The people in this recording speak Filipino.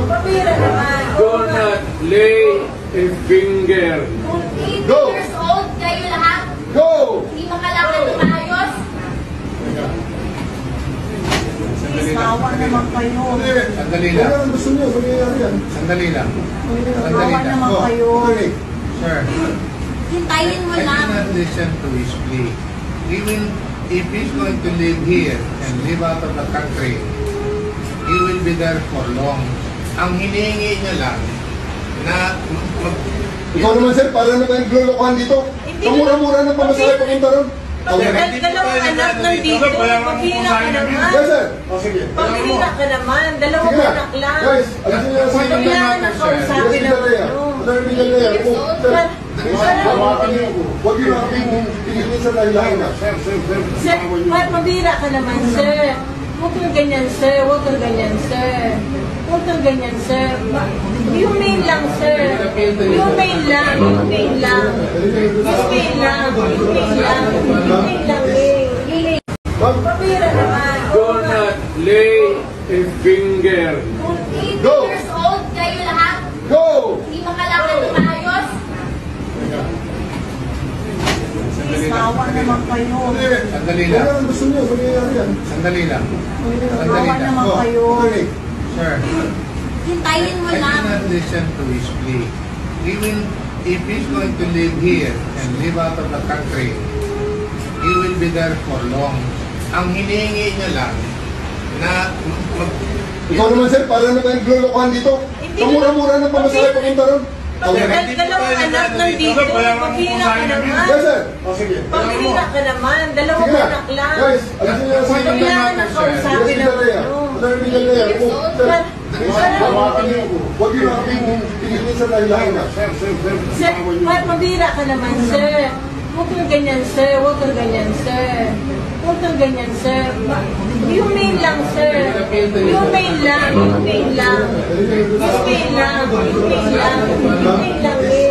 Pabira naman. Do not lay a finger. Kung 18 Go. years old kayo lahat, Go! hindi makalakad ng maayos. Mawa naman kayo. Sandali lang. Ano ang gusto niyo? Mangyayari yan. Sandali lang. Mawa naman Go. kayo. Attorney. Sir, Hintayin mo I lang. cannot listen to his plea. Even if he's going to live here and live out of the country, he will be there for long. Ang hinihingi niya lang na Ikaw naman sir, para na tayong glulukuhan dito. Kamura-mura ng pamasahe papunta ron. Dalawang anak nandito. Pabira ka naman. Yes sir. O sige. Pabira ka naman. Dalawang Sige na. anak lang. Guys, alisin niyo sa inyo. Kailangan na kausapin ng ano. Attorney Galea. Huwag yun ang tingin sa lahilahin na. Sir, pabira ka naman, sir. Huwag kang ganyan, sir. Huwag kang ganyan, sir. Huwag kang ganyan, sir. Humane lang, sir. Humane lang. Humane lang. Humane lang. Humane lang. Humane lang, eh. Humane. Pabira naman. Do not lay a finger. Kung 18 Go. years old kayo lahat, Go! hindi makalakad ng maayos. Mawa naman kayo. Sandali Ano lang. ang gusto niyo? Mangyayari yan. Sandali lang. Mawa naman Go. kayo. Attorney. Sir, Hintayin mo I lang. cannot listen to his plea. Even if he's going to live here and live out of the country, he will be there for long. Ang hinihingi niya lang na Ikaw naman sir, para na tayong glulukuhan dito. Kamura-mura ng pamasahe papunta ron. Dalawang anak nandito. Pabira ka naman. Yes sir. O sige. Pabira ka naman. Dalawang Sige na. anak lang. Guys, alisin niyo sa inyo. Kailangan na kausapin ng ano. Attorney Galea. Huwag yun ang tingin sa lahilahin na. Sir, pabira ka naman, sir. Huwag kang ganyan, sir. Huwag kang ganyan, sir. Huwag kang ganyan, sir. Humane lang, sir. Humane lang. Humane lang. Humane lang. Humane lang. Humane lang, eh.